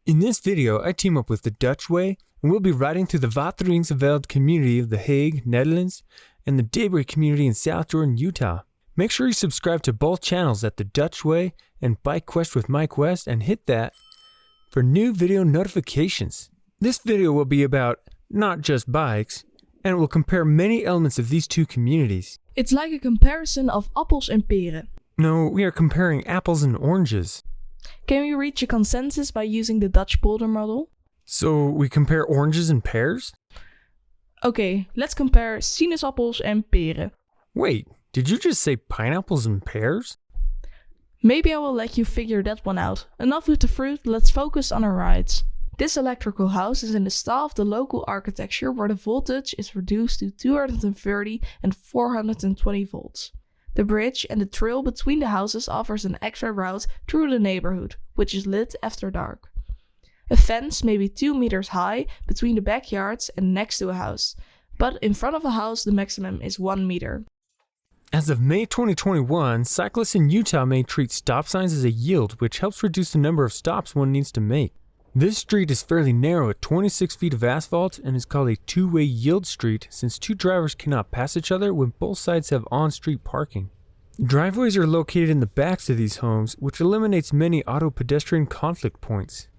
In this video, I team up with the Dutch Way, and we'll be riding through the Wateringse Veld community of the Hague, Netherlands, and the Daybreak community in South Jordan, Utah. Make sure you subscribe to both channels at the Dutch Way and Bike Quest with Mike West, and hit that for new video notifications. This video will be about not just bikes, and it will compare many elements of these two communities. It's like a comparison of apples and peren. No, we are comparing apples and oranges. Can we reach a consensus by using the Dutch polder model? So we compare oranges and pears? Okay, let's compare sinaasappels and peren. Wait, did you just say pineapples and pears? Maybe I will let you figure that one out. Enough with the fruit, let's focus on our rides. This electrical house is in the style of the local architecture where the voltage is reduced to 230 and 420 volts. The bridge and the trail between the houses offers an extra route through the neighborhood, which is lit after dark. A fence may be 2 meters high between the backyards and next to a house, but in front of a house the maximum is 1 meter. As of May 2021, cyclists in Utah may treat stop signs as a yield, which helps reduce the number of stops one needs to make. This street is fairly narrow at 26 feet of asphalt and is called a two-way yield street since two drivers cannot pass each other when both sides have on-street parking. Driveways are located in the backs of these homes, which eliminates many auto-pedestrian conflict points.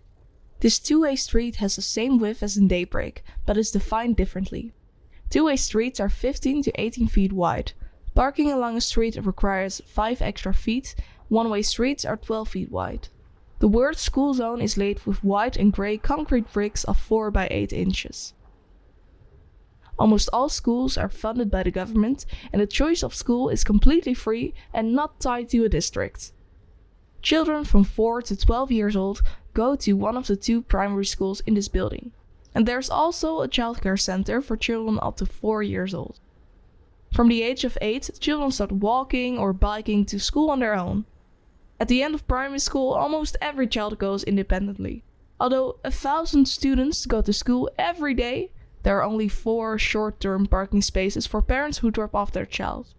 This two-way street has the same width as in Daybreak, but is defined differently. Two-way streets are 15 to 18 feet wide. Parking along a street requires 5 extra feet. One-way streets are 12 feet wide. The word school zone is laid with white and grey concrete bricks of 4 by 8 inches. Almost all schools are funded by the government, and the choice of school is completely free and not tied to a district. Children from 4 to 12 years old go to one of the 2 primary schools in this building. And there's also a childcare center for children up to 4 years old. From the age of 8, children start walking or biking to school on their own. At the end of primary school, almost every child goes independently. Although 1,000 students go to school every day, there are only 4 short-term parking spaces for parents who drop off their child.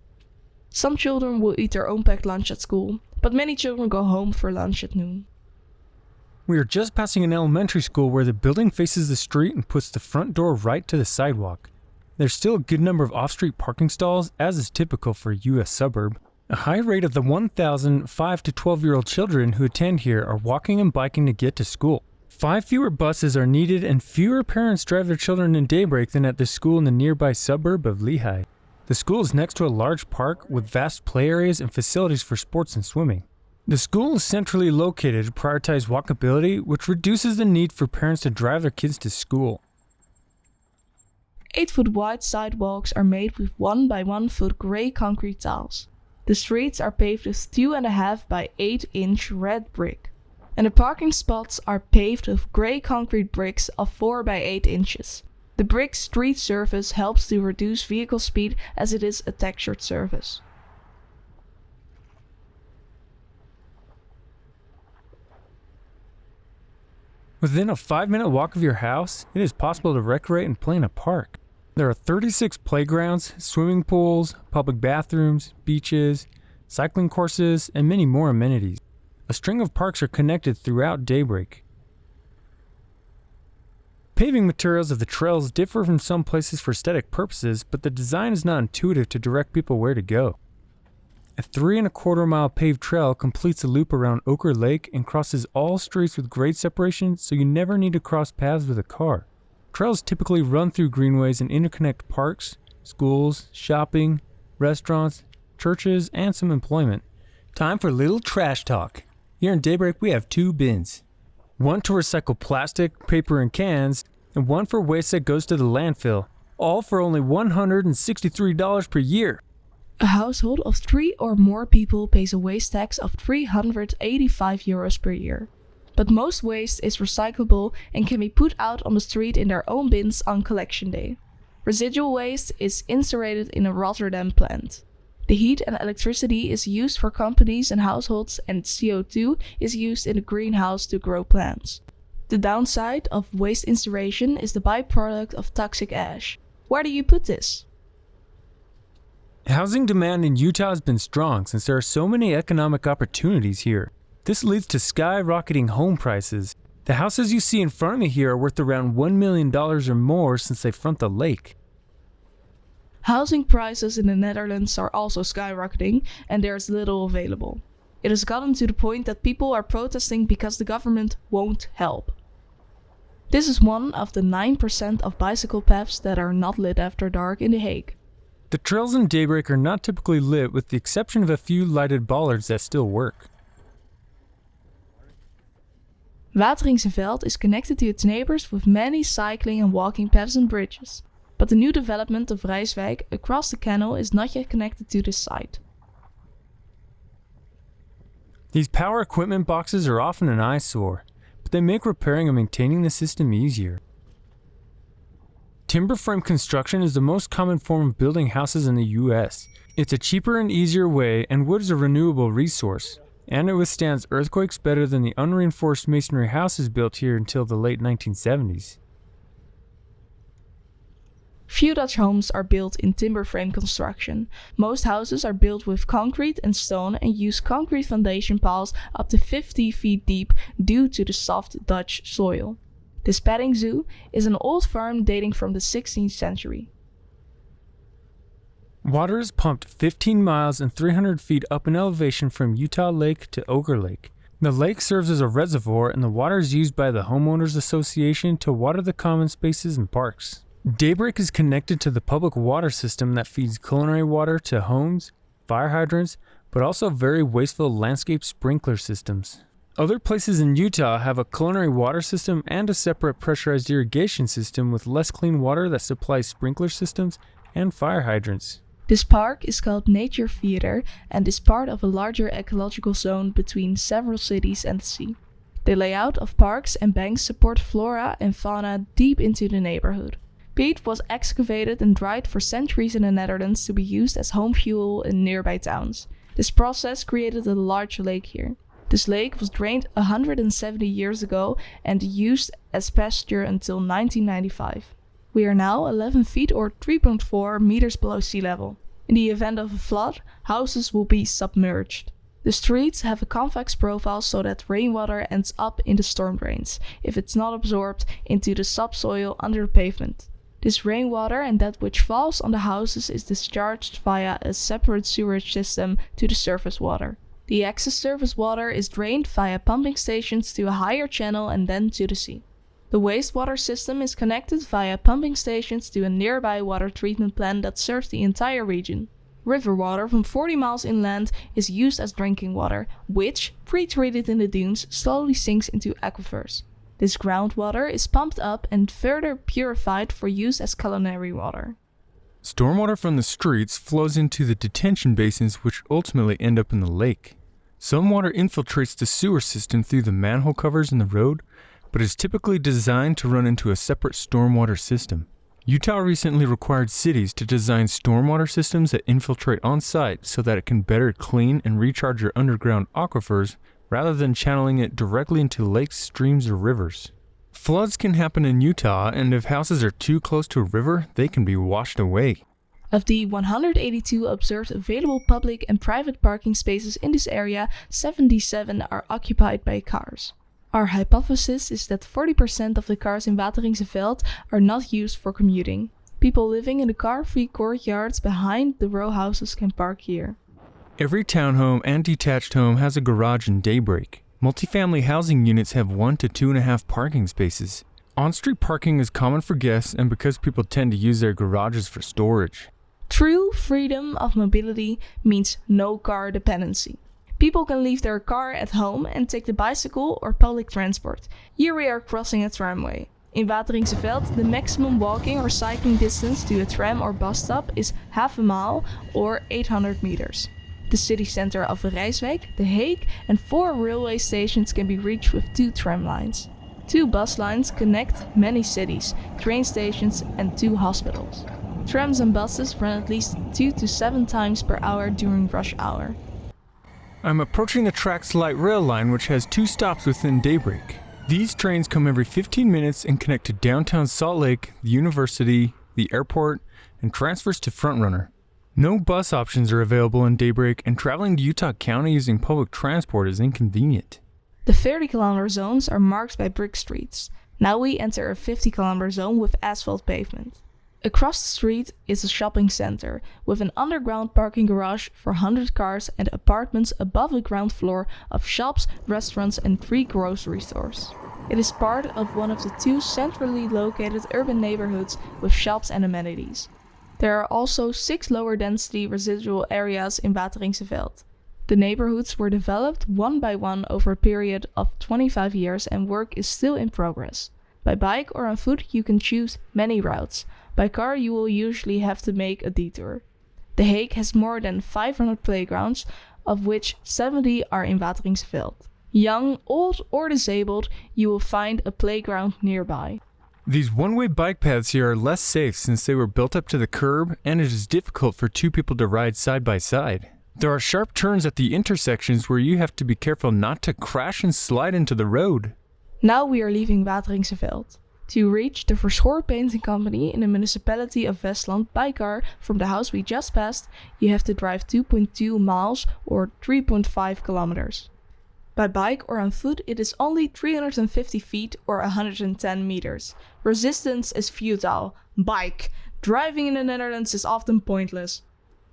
Some children will eat their own packed lunch at school, but many children go home for lunch at noon. We are just passing an elementary school where the building faces the street and puts the front door right to the sidewalk. There's still a good number of off-street parking stalls, as is typical for a U.S. suburb. A high rate of the 1,000 5 to 12-year-old children who attend here are walking and biking to get to school. 5 fewer buses are needed and fewer parents drive their children in Daybreak than at the school in the nearby suburb of Lehigh. The school is next to a large park with vast play areas and facilities for sports and swimming. The school is centrally located to prioritize walkability, which reduces the need for parents to drive their kids to school. 8-foot wide sidewalks are made with 1 by 1 foot grey concrete tiles. The streets are paved with 2.5 by 8 inch red brick. And the parking spots are paved with grey concrete bricks of 4 by 8 inches. The brick street surface helps to reduce vehicle speed as it is a textured surface. Within a 5-minute walk of your house, it is possible to recreate and play in a park. There are 36 playgrounds, swimming pools, public bathrooms, beaches, cycling courses, and many more amenities. A string of parks are connected throughout Daybreak. Paving materials of the trails differ from some places for aesthetic purposes, but the design is not intuitive to direct people where to go. A 3.25 mile paved trail completes a loop around Ochre Lake and crosses all streets with grade separation, so you never need to cross paths with a car. Trails typically run through greenways and interconnect parks, schools, shopping, restaurants, churches, and some employment. Time for a little trash talk. Here in Daybreak we have 2 bins. One to recycle plastic, paper, and cans, and one for waste that goes to the landfill. All for only $163 per year. A household of 3 or more people pays a waste tax of €385 per year. But most waste is recyclable and can be put out on the street in their own bins on collection day. Residual waste is incinerated in a Rotterdam plant. The heat and electricity is used for companies and households, and CO2 is used in the greenhouse to grow plants. The downside of waste incineration is the byproduct of toxic ash. Where do you put this? Housing demand in Utah has been strong since there are so many economic opportunities here. This leads to skyrocketing home prices. The houses you see in front of me here are worth around $1 million or more since they front the lake. Housing prices in the Netherlands are also skyrocketing, and there is little available. It has gotten to the point that people are protesting because the government won't help. This is one of the 9% of bicycle paths that are not lit after dark in The Hague. The trails in Daybreak are not typically lit with the exception of a few lighted bollards that still work. Wateringse Veld is connected to its neighbors with many cycling and walking paths and bridges. But the new development of Rijswijk across the canal is not yet connected to this site. These power equipment boxes are often an eyesore, but they make repairing and maintaining the system easier. Timber frame construction is the most common form of building houses in the US. It's a cheaper and easier way, and wood is a renewable resource, and it withstands earthquakes better than the unreinforced masonry houses built here until the late 1970s. Few Dutch homes are built in timber frame construction. Most houses are built with concrete and stone and use concrete foundation piles up to 50 feet deep due to the soft Dutch soil. This petting zoo is an old farm dating from the 16th century. Water is pumped 15 miles and 300 feet up in elevation from Utah Lake to Oker Lake. The lake serves as a reservoir, and the water is used by the Homeowners Association to water the common spaces and parks. Daybreak is connected to the public water system that feeds culinary water to homes, fire hydrants, but also very wasteful landscape sprinkler systems. Other places in Utah have a culinary water system and a separate pressurized irrigation system with less clean water that supplies sprinkler systems and fire hydrants. This park is called Nature Theater and is part of a larger ecological zone between several cities and the sea. The layout of parks and banks support flora and fauna deep into the neighborhood. Peat was excavated and dried for centuries in the Netherlands to be used as home fuel in nearby towns. This process created a large lake here. This lake was drained 170 years ago and used as pasture until 1995. We are now 11 feet or 3.4 meters below sea level. In the event of a flood, houses will be submerged. The streets have a convex profile so that rainwater ends up in the storm drains if it's not absorbed into the subsoil under the pavement. This rainwater and that which falls on the houses is discharged via a separate sewerage system to the surface water. The excess surface water is drained via pumping stations to a higher channel and then to the sea. The wastewater system is connected via pumping stations to a nearby water treatment plant that serves the entire region. River water from 40 miles inland is used as drinking water, which, pre-treated in the dunes, slowly sinks into aquifers. This groundwater is pumped up and further purified for use as culinary water. Stormwater from the streets flows into the detention basins, which ultimately end up in the lake. Some water infiltrates the sewer system through the manhole covers in the road, but is typically designed to run into a separate stormwater system. Utah recently required cities to design stormwater systems that infiltrate on-site so that it can better clean and recharge your underground aquifers rather than channeling it directly into lakes, streams, or rivers. Floods can happen in Utah, and if houses are too close to a river, they can be washed away. Of the 182 observed available public and private parking spaces in this area, 77 are occupied by cars. Our hypothesis is that 40% of the cars in Wateringse Veld are not used for commuting. People living in the car-free courtyards behind the row houses can park here. Every townhome and detached home has a garage in Daybreak. Multifamily housing units have 1 to 2.5 parking spaces. On-street parking is common for guests and because people tend to use their garages for storage. True freedom of mobility means no car dependency. People can leave their car at home and take the bicycle or public transport. Here we are crossing a tramway. In Wateringse Veld, the maximum walking or cycling distance to a tram or bus stop is half a mile or 800 meters. The city center of Rijswijk, The Hague, and 4 railway stations can be reached with 2 tram lines. 2 bus lines connect many cities, train stations, and 2 hospitals. Trams and buses run at least 2 to 7 times per hour during rush hour. I'm approaching the track's light rail line, which has 2 stops within Daybreak. These trains come every 15 minutes and connect to downtown Salt Lake, the university, the airport, and transfers to Frontrunner. No bus options are available in Daybreak, and traveling to Utah County using public transport is inconvenient. The 30-kilometer zones are marked by brick streets. Now we enter a 50-kilometer zone with asphalt pavement. Across the street is a shopping center with an underground parking garage for 100 cars and apartments above the ground floor of shops, restaurants and 3 grocery stores. It is part of one of the 2 centrally located urban neighborhoods with shops and amenities. There are also 6 lower density residual areas in Wateringse Veld. The neighborhoods were developed one by one over a period of 25 years and work is still in progress. By bike or on foot you can choose many routes. By car you will usually have to make a detour. The Hague has more than 500 playgrounds, of which 70 are in Wateringse Veld. Young, old or disabled, you will find a playground nearby. These one-way bike paths here are less safe since they were built up to the curb and it is difficult for 2 people to ride side by side. There are sharp turns at the intersections where you have to be careful not to crash and slide into the road. Now we are leaving Wateringse Veld. To reach the Verschoor Painting Company in the municipality of Westland by car from the house we just passed, you have to drive 2.2 miles or 3.5 kilometers. By bike or on foot it is only 350 feet or 110 meters. Resistance is futile. Bike. Driving in the Netherlands is often pointless.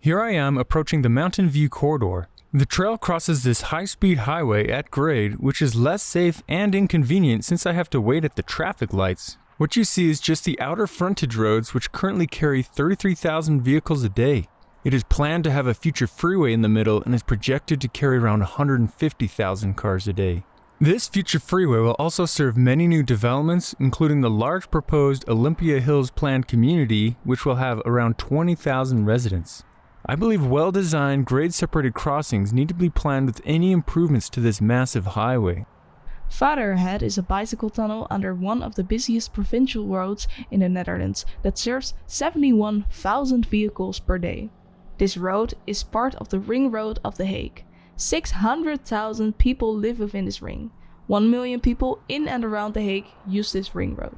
Here I am approaching the Mountain View corridor. The trail crosses this high-speed highway at grade, which is less safe and inconvenient since I have to wait at the traffic lights. What you see is just the outer frontage roads which currently carry 33,000 vehicles a day. It is planned to have a future freeway in the middle and is projected to carry around 150,000 cars a day. This future freeway will also serve many new developments, including the large proposed Olympia Hills planned community, which will have around 20,000 residents. I believe well-designed, grade-separated crossings need to be planned with any improvements to this massive highway. Farther ahead is a bicycle tunnel under one of the busiest provincial roads in the Netherlands that serves 71,000 vehicles per day. This road is part of the ring road of The Hague. 600,000 people live within this ring. 1 million people in and around The Hague use this ring road.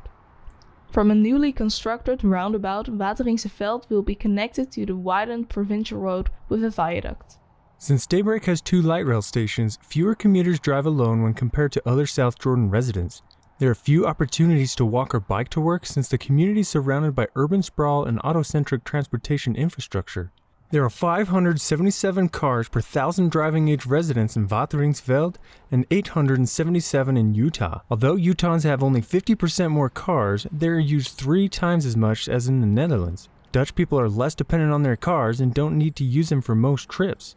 From a newly constructed roundabout, Wateringse Veld will be connected to the widened provincial road with a viaduct. Since Daybreak has 2 light rail stations, fewer commuters drive alone when compared to other South Jordan residents. There are few opportunities to walk or bike to work since the community is surrounded by urban sprawl and auto-centric transportation infrastructure. There are 577 cars per 1,000 driving-age residents in Wateringse Veld and 877 in Utah. Although Utahns have only 50% more cars, they are used 3 times as much as in the Netherlands. Dutch people are less dependent on their cars and don't need to use them for most trips.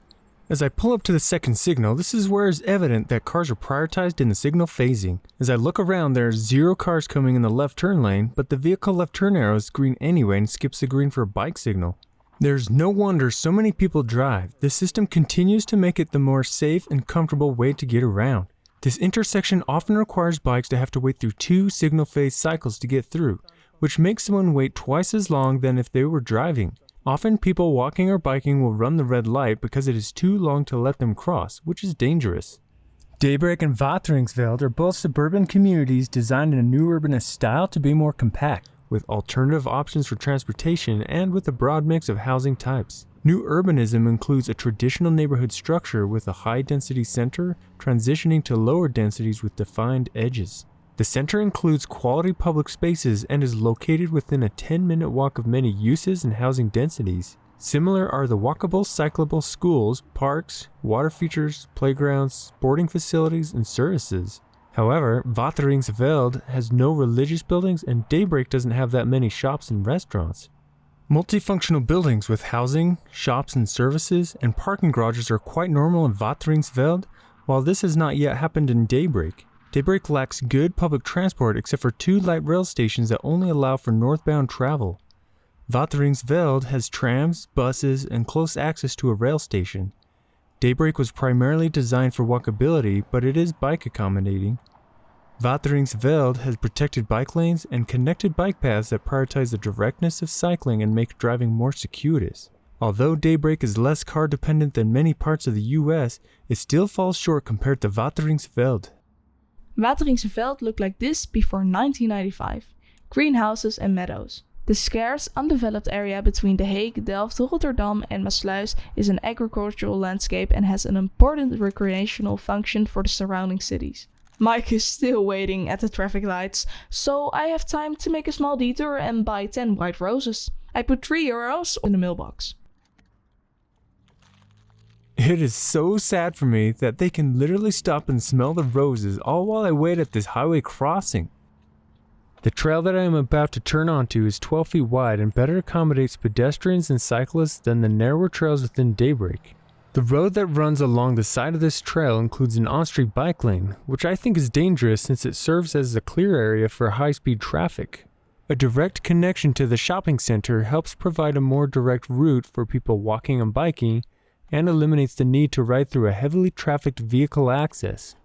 As I pull up to the second signal, this is where it's evident that cars are prioritized in the signal phasing. As I look around, there are 0 cars coming in the left turn lane, but the vehicle left turn arrow is green anyway and skips the green for a bike signal. There's no wonder so many people drive. The system continues to make it the more safe and comfortable way to get around. This intersection often requires bikes to have to wait through 2 signal phase cycles to get through, which makes someone wait twice as long than if they were driving. Often people walking or biking will run the red light because it is too long to let them cross, which is dangerous. Daybreak and Wateringse Veld are both suburban communities designed in a new urbanist style to be more compact, with alternative options for transportation and with a broad mix of housing types. New urbanism includes a traditional neighborhood structure with a high-density center transitioning to lower densities with defined edges. The center includes quality public spaces and is located within a 10-minute walk of many uses and housing densities. Similar are the walkable, cyclable schools, parks, water features, playgrounds, sporting facilities, and services. However, Wateringse Veld has no religious buildings and Daybreak doesn't have that many shops and restaurants. Multifunctional buildings with housing, shops and services, and parking garages are quite normal in Wateringse Veld, while this has not yet happened in Daybreak. Daybreak lacks good public transport except for 2 light rail stations that only allow for northbound travel. Wateringse Veld has trams, buses, and close access to a rail station. Daybreak was primarily designed for walkability, but it is bike accommodating. Wateringse Veld has protected bike lanes and connected bike paths that prioritize the directness of cycling and make driving more circuitous. Although Daybreak is less car dependent than many parts of the US, it still falls short compared to Wateringse Veld. Wateringse Veld looked like this before 1995. Greenhouses and meadows. The scarce, undeveloped area between The Hague, Delft, Rotterdam and Maassluis is an agricultural landscape and has an important recreational function for the surrounding cities. Mike is still waiting at the traffic lights, so I have time to make a small detour and buy 10 white roses. I put €3 in the mailbox. It is so sad for me that they can literally stop and smell the roses all while I wait at this highway crossing. The trail that I am about to turn onto is 12 feet wide and better accommodates pedestrians and cyclists than the narrower trails within Daybreak. The road that runs along the side of this trail includes an on-street bike lane, which I think is dangerous since it serves as a clear area for high-speed traffic. A direct connection to the shopping center helps provide a more direct route for people walking and biking, and eliminates the need to ride through a heavily trafficked vehicle access.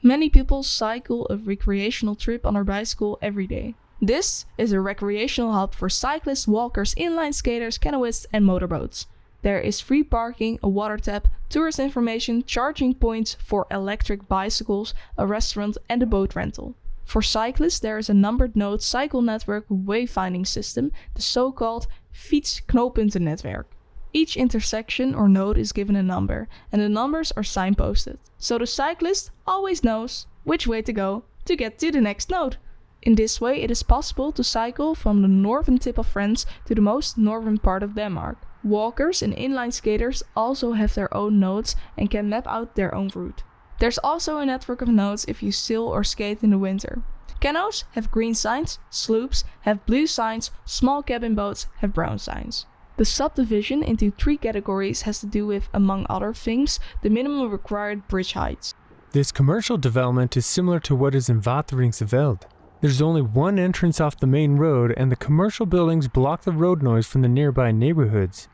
Many people cycle a recreational trip on their bicycle every day. This is a recreational hub for cyclists, walkers, inline skaters, canoeists and motorboats. There is free parking, a water tap, tourist information, charging points for electric bicycles, a restaurant and a boat rental. For cyclists there is a numbered node cycle network wayfinding system, the so-called fietsknooppuntennetwerk. Each intersection or node is given a number, and the numbers are signposted, so the cyclist always knows which way to go to get to the next node. In this way it is possible to cycle from the northern tip of France to the most northern part of Denmark. Walkers and inline skaters also have their own nodes and can map out their own route. There's also a network of nodes if you sail or skate in the winter. Canoes have green signs, sloops have blue signs, small cabin boats have brown signs. The subdivision into 3 categories has to do with, among other things, the minimum required bridge heights. This commercial development is similar to what is in Wateringse Veld. There's only one entrance off the main road and the commercial buildings block the road noise from the nearby neighborhoods.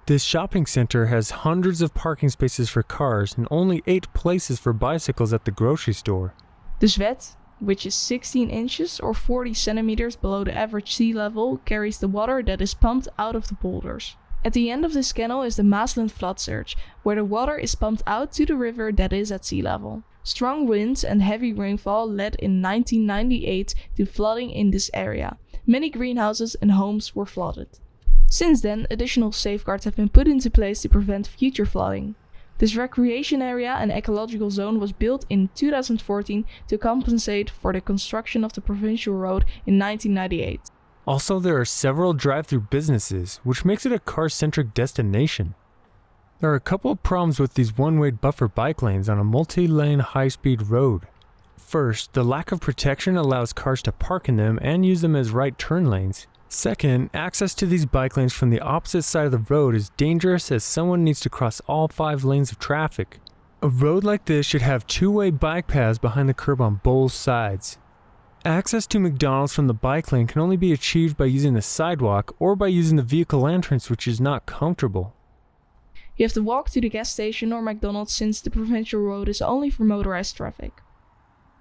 This shopping center has hundreds of parking spaces for cars and only 8 places for bicycles at the grocery store. The Zwet, which is 16 inches or 40 centimeters below the average sea level, carries the water that is pumped out of the polders. At the end of this canal is the Maasland Vladsurge, where the water is pumped out to the river that is at sea level. Strong winds and heavy rainfall led in 1998 to flooding in this area. Many greenhouses and homes were flooded. Since then, additional safeguards have been put into place to prevent future flooding. This recreation area and ecological zone was built in 2014 to compensate for the construction of the provincial road in 1998. Also, there are several drive-through businesses, which makes it a car-centric destination. There are a couple of problems with these one-way buffer bike lanes on a multi-lane high-speed road. First, the lack of protection allows cars to park in them and use them as right turn lanes. Second, access to these bike lanes from the opposite side of the road is dangerous as someone needs to cross all 5 lanes of traffic. A road like this should have 2-way bike paths behind the curb on both sides. Access to McDonald's from the bike lane can only be achieved by using the sidewalk or by using the vehicle entrance, which is not comfortable. You have to walk to the gas station or McDonald's since the provincial road is only for motorized traffic.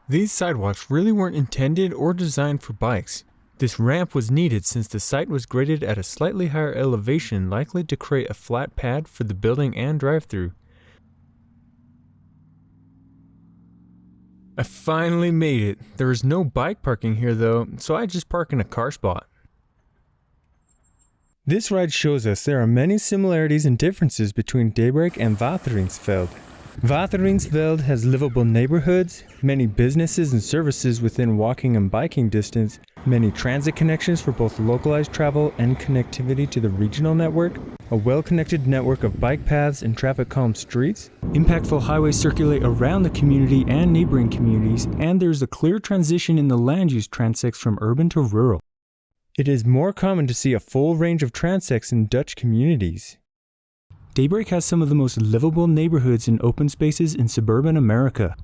These sidewalks really weren't intended or designed for bikes. This ramp was needed since the site was graded at a slightly higher elevation, likely to create a flat pad for the building and drive-through. I finally made it. There is no bike parking here though, so I just park in a car spot. This ride shows us there are many similarities and differences between Daybreak and Wateringse Veld. Wateringse Veld has livable neighborhoods, many businesses and services within walking and biking distance, many transit connections for both localized travel and connectivity to the regional network, a well-connected network of bike paths and traffic-calm streets, impactful highways circulate around the community and neighboring communities, and there is a clear transition in the land use transects from urban to rural. It is more common to see a full range of transects in Dutch communities. Daybreak has some of the most livable neighborhoods and open spaces in suburban America.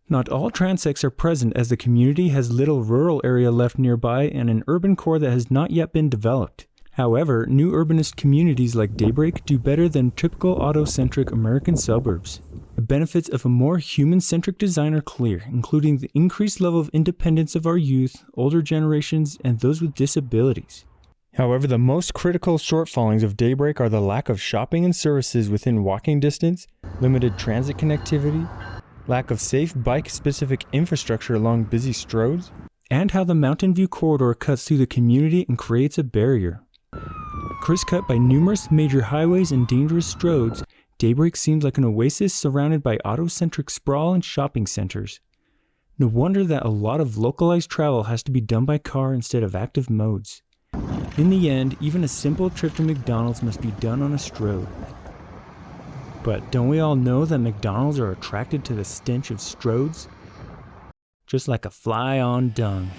Not all transects are present as the community has little rural area left nearby and an urban core that has not yet been developed. However, new urbanist communities like Daybreak do better than typical auto-centric American suburbs. The benefits of a more human-centric design are clear, including the increased level of independence of our youth, older generations, and those with disabilities. However, the most critical shortfallings of Daybreak are the lack of shopping and services within walking distance, limited transit connectivity, lack of safe bike-specific infrastructure along busy stroads, and how the Mountain View corridor cuts through the community and creates a barrier. Criss-cut by numerous major highways and dangerous roads, Daybreak seems like an oasis surrounded by auto-centric sprawl and shopping centers. No wonder that a lot of localized travel has to be done by car instead of active modes. In the end, even a simple trip to McDonald's must be done on a stroad. But don't we all know that McDonald's are attracted to the stench of stroads? Just like a fly on dung.